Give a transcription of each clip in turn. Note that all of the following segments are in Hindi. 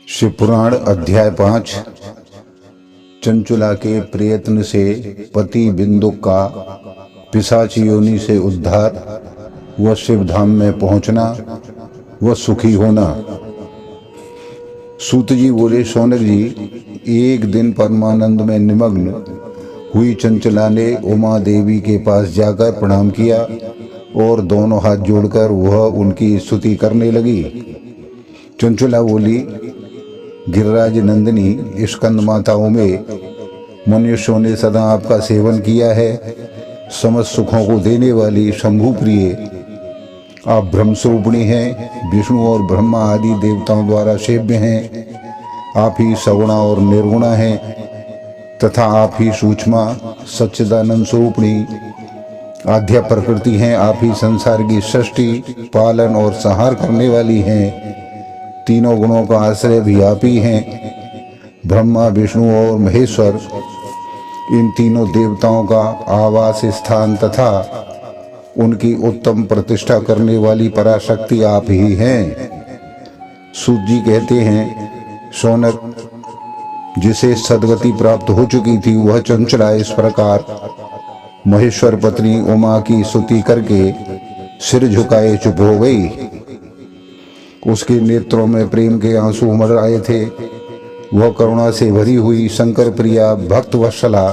शिवपुराण अध्याय 5। चंचुला के प्रयत्न से पति बिंदु का पिशाच योनि से उद्धार, व शिवधाम में पहुंचना, व सुखी होना। सूत जी बोले, शौनक जी, एक दिन परमानंद में निमग्न हुई चंचला ने उमा देवी के पास जाकर प्रणाम किया और दोनों हाथ जोड़कर वह उनकी स्तुति करने लगी। चंचला बोली, गिरिराज नंदिनी, स्कंद माताओं में मनुष्यों ने सदा आपका सेवन किया है। समस्त सुखों को देने वाली शंभु प्रिय आप ब्रह्मस्वरूपिणी हैं। विष्णु और ब्रह्मा आदि देवताओं द्वारा सेव्य हैं। आप ही सगुणा और निर्गुणा हैं तथा आप ही सूक्ष्मा सच्चिदानंद स्वरूपिणी आद्या प्रकृति हैं। आप ही संसार की सृष्टि, पालन और संहार करने वाली हैं। तीनों गुणों का आश्रय भी आप ही हैं। ब्रह्मा, विष्णु और महेश्वर, इन तीनों देवताओं का आवास स्थान तथा उनकी उत्तम प्रतिष्ठा करने वाली पराशक्ति आप ही हैं। सूत जी कहते हैं, शौनक, जिसे सद्गति प्राप्त हो चुकी थी वह चंचला इस प्रकार महेश्वर पत्नी उमा की स्तुति करके सिर झुकाए चुप हो गई। उसके नेत्रों में प्रेम के आंसू उमड़ आए थे। वह करुणा से भरी हुई शंकर प्रिया भक्त वत्सला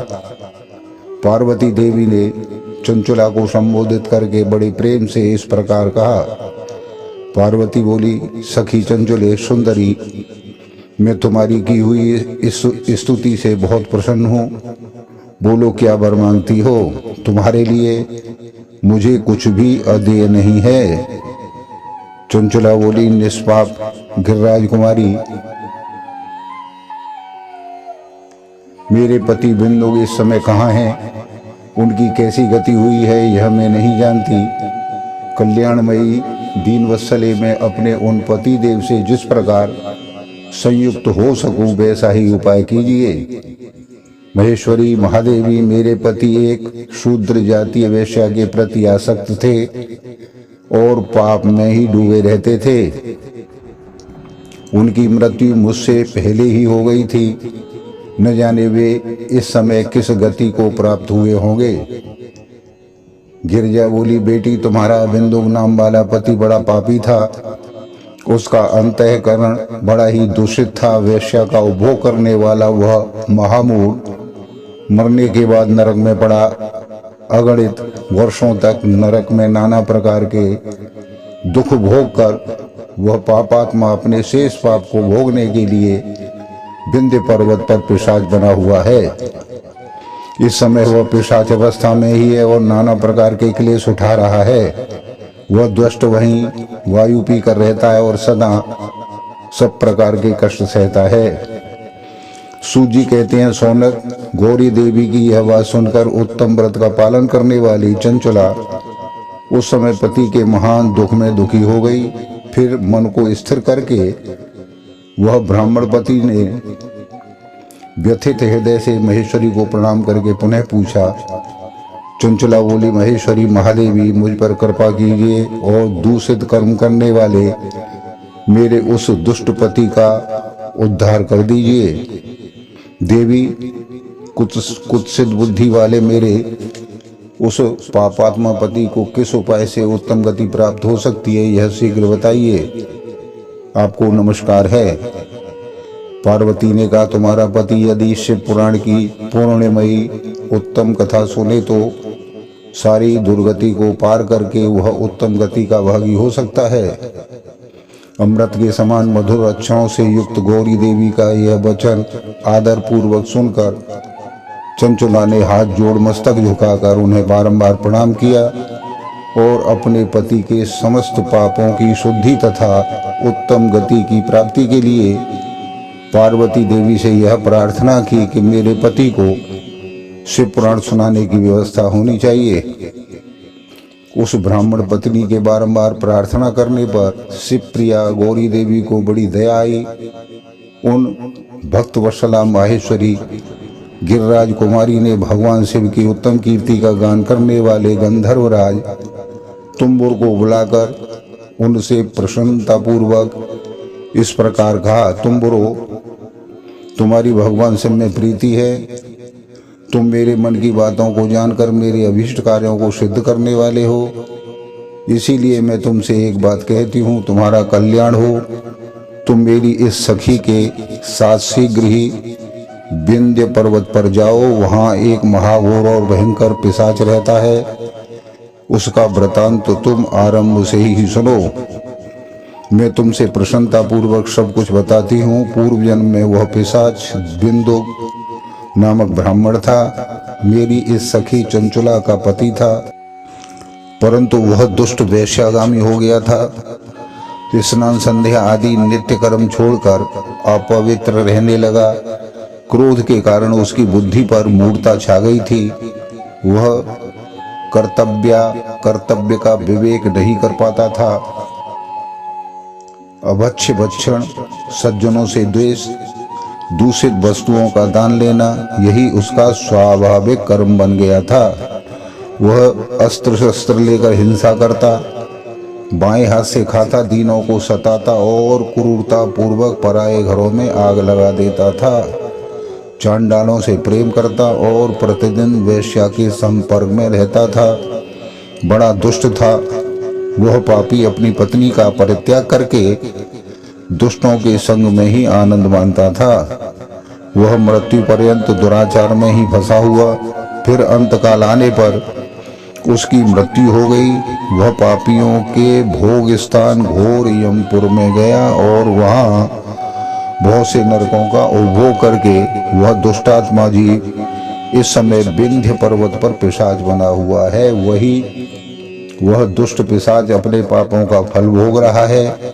पार्वती देवी ने चंचला को संबोधित करके बड़े प्रेम से इस प्रकार कहा। पार्वती बोली, सखी चंचले सुंदरी, मैं तुम्हारी की हुई इस स्तुति से बहुत प्रसन्न हूँ। बोलो, क्या वर मांगती हो? तुम्हारे लिए मुझे कुछ भी अदेय नहीं है। चंचला बोली, निष्पाप गिरिराज कुमारी, मेरे पति बिंदु इस समय कहाँ हैं? उनकी कैसी गति हुई है यह मैं नहीं जानती। कल्याणमयी दीनवत्सले में अपने उन पति देव से जिस प्रकार संयुक्त हो सकूं वैसा ही उपाय कीजिए। महेश्वरी महादेवी, मेरे पति एक शूद्र जातीय वेश्या के प्रति आसक्त थे और पाप में ही डूबे रहते थे। उनकी मृत्यु मुझसे पहले ही हो गई थी। न जाने वे इस समय किस गति को प्राप्त हुए होंगे। गिरिजा बोली, बेटी, तुम्हारा बिंदु नाम वाला पति बड़ा पापी था। उसका अंतःकरण बड़ा ही दूषित था। वेश्या का उपभोग करने वाला वह महामूढ़ मरने के बाद नरक में पड़ा। अगणित वर्षों तक नरक में नाना प्रकार के दुख भोग कर वह पापात्मा अपने शेष पाप को भोगने के लिए विंध्य पर्वत पर पिशाच बना हुआ है। इस समय वह पिशाच अवस्था में ही है और नाना प्रकार के क्लेश उठा रहा है। वह दुष्ट वहीं वायु पी कर रहता है और सदा सब प्रकार के कष्ट सहता है। सूत जी कहते हैं, शौनक, गौरी देवी की यह बात सुनकर उत्तम व्रत का पालन करने वाली चंचला उस समय पति के महान दुख में दुखी हो गई। फिर मन को स्थिर करके वह ब्राह्मण पति ने व्यथित हृदय से महेश्वरी को प्रणाम करके पुनः पूछा। चंचला बोली, महेश्वरी महादेवी, मुझ पर कृपा कीजिए और दूषित कर्म करने वाले मेरे उस दुष्ट पति का उद्धार कर दीजिए। देवी, कुत्सित बुद्धि वाले मेरे उस पापात्मा पति को किस उपाय से उत्तम गति प्राप्त हो सकती है, यह शीघ्र बताइए। आपको नमस्कार है। पार्वती ने कहा, तुम्हारा पति यदि शिव पुराण की पूर्णमयी उत्तम कथा सुने तो सारी दुर्गति को पार करके वह उत्तम गति का भागी हो सकता है। अमृत के समान मधुर अक्षरों से युक्त गौरी देवी का यह वचन आदर पूर्वक सुनकर चंचला ने हाथ जोड़ मस्तक झुकाकर उन्हें बारंबार प्रणाम किया और अपने पति के समस्त पापों की शुद्धि तथा उत्तम गति की प्राप्ति के लिए पार्वती देवी से यह प्रार्थना की कि मेरे पति को शिव पुराण सुनाने की व्यवस्था होनी चाहिए। उस ब्राह्मण पत्नी के बारंबार प्रार्थना करने पर शिव प्रिया गौरी देवी को बड़ी दया आई। उन भक्त वत्सला माहेश्वरी गिरिराज कुमारी ने भगवान शिव की उत्तम कीर्ति का गान करने वाले गंधर्वराज तुम्बुर को बुलाकर उनसे प्रसन्नतापूर्वक इस प्रकार कहा, तुम बुरो, तुम्हारी भगवान से में प्रीति है, तुम मेरे मन की बातों को जानकर मेरे अभीष्ट कार्यों को सिद्ध करने वाले हो, इसीलिए मैं तुमसे एक बात कहती हूँ, तुम्हारा कल्याण हो। तुम मेरी इस सखी के साथ शीघ्र ही विंध्य पर्वत पर जाओ, वहाँ एक महाघोर और भयंकर पिशाच रहता है, उसका वृतांत तो तुम आरंभ से ही सुनो। मैं तुमसे प्रसन्नता पूर्वक सब कुछ बताती हूँ। पूर्व जन्म में वह पिशाच बिंदु नामक ब्राह्मण था, मेरी इस सखी चंचुला का पति था, परंतु वह दुष्ट वेश्यागामी हो गया था। स्नान संध्या आदि नित्य कर्म छोड़कर अपवित्र रहने लगा। क्रोध के कारण उसकी बुद्धि पर मूढ़ता छा गई थी। वह कर्तव्य का विवेक नहीं कर पाता था। अभक्ष्य भक्षण, सज्जनों से द्वेष, दूषित वस्तुओं का दान लेना, यही उसका स्वाभाविक कर्म बन गया था। वह अस्त्र शस्त्र लेकर हिंसा करता, बाएं हाथ से खाता, दीनों को सताता और क्रूरता पूर्वक पराये घरों में आग लगा देता था। चांडालों से प्रेम करता और प्रतिदिन वेश्या के संपर्क में रहता था। बड़ा दुष्ट था। वह पापी अपनी पत्नी का परित्याग करके दुष्टों के संग में ही आनंद मानता था। वह मृत्यु पर्यंत दुराचार में ही फंसा हुआ। फिर अंतकाल आने पर उसकी मृत्यु हो गई। वह पापियों के भोग स्थान घोर यमपुर में गया और वहाँ बहुत से नरकों का उपभोग करके वह दुष्टात्मा जीव इस समय विंध्य पर्वत पर पिशाच बना हुआ है। वह दुष्ट पिशाच अपने पापों का फल भोग रहा है।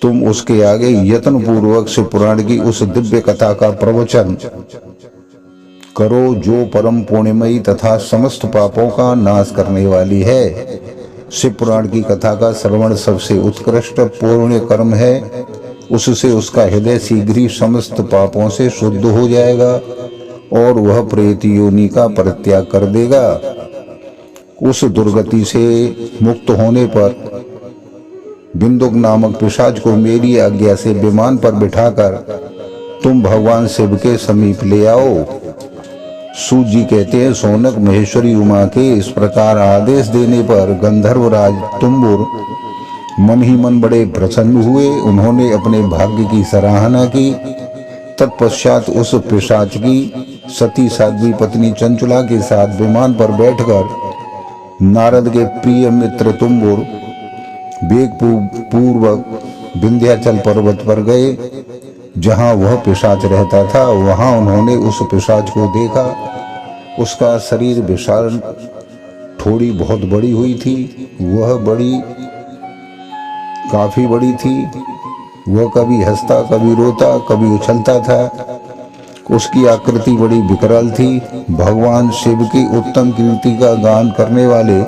तुम उसके आगे यत्न पूर्वक शिव पुराण की उस दिव्य कथा का प्रवचन करो जो परम पुण्यमयी तथा समस्त पापों का नाश करने वाली है। शिव पुराण की कथा का श्रवण सबसे उत्कृष्ट पुण्य कर्म है। उससे उसका हृदय शीघ्र ही समस्त पापों से शुद्ध हो जाएगा और वह प्रेत योनि का परित्याग कर देगा। उस दुर्गति से मुक्त होने पर बिंदुक नामक पिशाच को मेरी आज्ञा से विमान पर बिठाकर तुम भगवान शिव के समीप ले आओ। सूत जी कहते हैं, सोनक महेश्वरी उमा के इस प्रकार आदेश देने पर गंधर्वराज तुम्बुर मन ही मन बड़े प्रसन्न हुए। उन्होंने अपने भाग्य की सराहना की। तत्पश्चात उस पिशाच की सती साध्वी पत्नी चंचुला के साथ विमान पर बैठकर नारद के प्रिय मित्र तुम्बुर वेग पूर्वक विंध्याचल पर्वत पर गए, जहां वह पिशाच रहता था। वहां उन्होंने उस पिशाच को देखा। उसका शरीर विशाल, थोड़ी बहुत बड़ी हुई थी। वह काफी बड़ी थी। वह कभी हंसता, कभी रोता, कभी उछलता था। उसकी आकृति बड़ी विकराल थी। भगवान शिव की उत्तम कीर्ति का गान करने वाले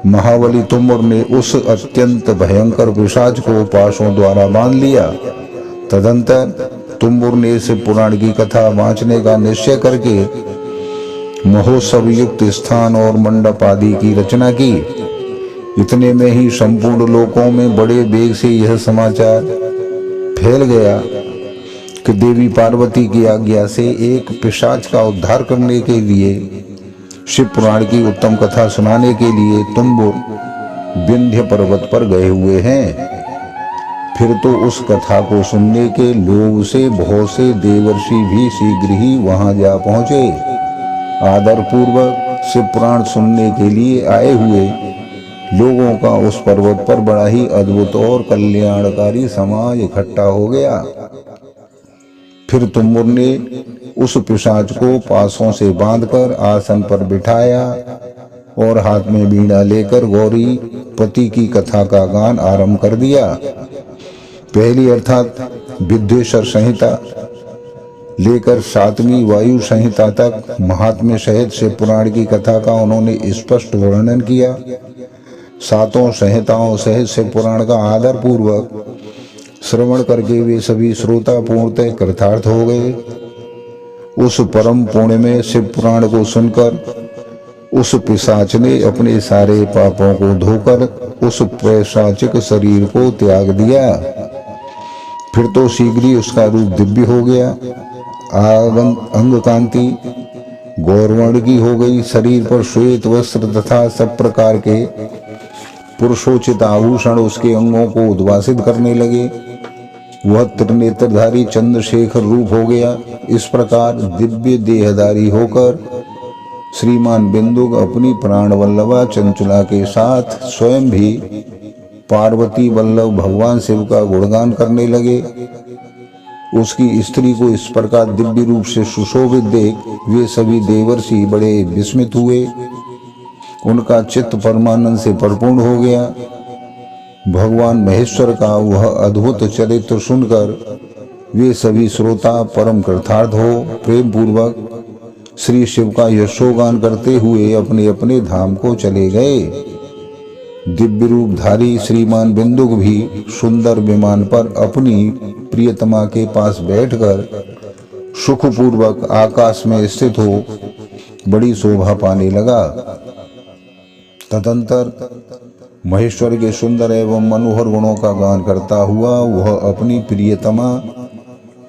महाबली तुम्बुर ने उस अत्यंत भयंकर पिशाच को पाशों द्वारा बांध लिया। तदंतर तुम्बुर ने शिव पुराण की कथा वांचने का निश्चय करके महोत्सव युक्त स्थान और मंडप आदि की रचना की। इतने में ही संपूर्ण लोकों में बड़े वेग से यह समाचार फैल गया कि देवी पार्वती की आज्ञा से एक पिशाच का उद्धार करने के लिए, शिव पुराण की उत्तम कथा सुनाने के लिए तुम्बुर विंध्य पर्वत पर गए हुए हैं। फिर तो उस कथा को सुनने के लोभ से बहुत से देवर्षि भी शीघ्र ही वहां जा पहुंचे। आदर पूर्वक शिव पुराण सुनने के लिए आए हुए लोगों का उस पर्वत पर बड़ा ही अद्भुत और कल्याणकारी समाज इकट्ठा हो गया। फिर तुम्बुर ने उस पिशाच को पासों से बांधकर आसन पर बिठाया और हाथ में वीणा लेकर गौरी पति की कथा का गान आरंभ कर दिया। पहली अर्थात विद्वेश्वर संहिता लेकर 7वीं वायु संहिता तक महात्म्य सहित शिव पुराण की कथा का उन्होंने स्पष्ट वर्णन किया। 7 संहिताओं सहित शिव पुराण का आदर पूर्वक श्रवण करके वे सभी श्रोता पूर्णतः कृतार्थ हो गए। उस परम पुण्य में शिव पुराण को सुनकर उस पिशाच ने अपने सारे पापों को धोकर उस पैशाचिक शरीर को त्याग दिया। फिर तो शीघ्र ही उसका रूप दिव्य हो गया। अंग कांति गौरवर्ण की हो गई। शरीर पर श्वेत वस्त्र तथा सब प्रकार के पुरुषोचित आभूषण उसके अंगों को उद्भासित करने लगे। वह त्रिनेत्रधारी चंद्रशेखर रूप हो गया। इस प्रकार दिव्य देहधारी होकर श्रीमान बिंदुक अपनी प्राण वल्लभा चंचला के साथ स्वयं भी पार्वती वल्लभ भगवान शिव का गुणगान करने लगे। उसकी स्त्री को इस प्रकार दिव्य रूप से सुशोभित देख वे सभी देवर्षि बड़े विस्मित हुए। उनका चित्त परमानंद से परिपूर्ण हो गया। भगवान महेश्वर का वह अद्भुत चरित्र सुनकर वे सभी श्रोता परम कृतार्थ हो प्रेम पूर्वक श्री शिव का यशोगान करते हुए अपने अपने धाम को चले गए। दिव्य रूपधारी श्रीमान बिंदुक भी सुंदर विमान पर अपनी प्रियतमा के पास बैठकर सुखपूर्वक आकाश में स्थित हो बड़ी शोभा पाने लगा। तदंतर महेश्वर के सुंदर एवं मनोहर गुणों का गान करता हुआ वह अपनी प्रियतमा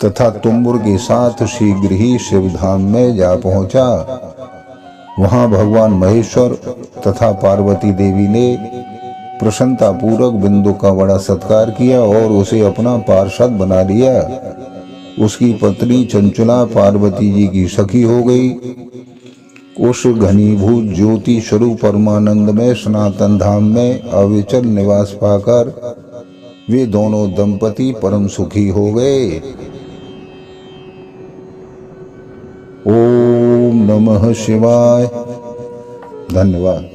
तथा तुम्बुर के साथ शीघ्र ही शिवधाम में जा पहुंचा। वहां भगवान महेश्वर तथा पार्वती देवी ने प्रसन्नता पूर्वक बिंदु का बड़ा सत्कार किया और उसे अपना पार्षद बना लिया। उसकी पत्नी चंचला पार्वती जी की सखी हो गई। उस घनीभूत ज्योति स्वरूप परमानंद में सनातन धाम में अविचल निवास पाकर वे दोनों दंपति परम सुखी हो गए। ओम नमः शिवाय। धन्यवाद।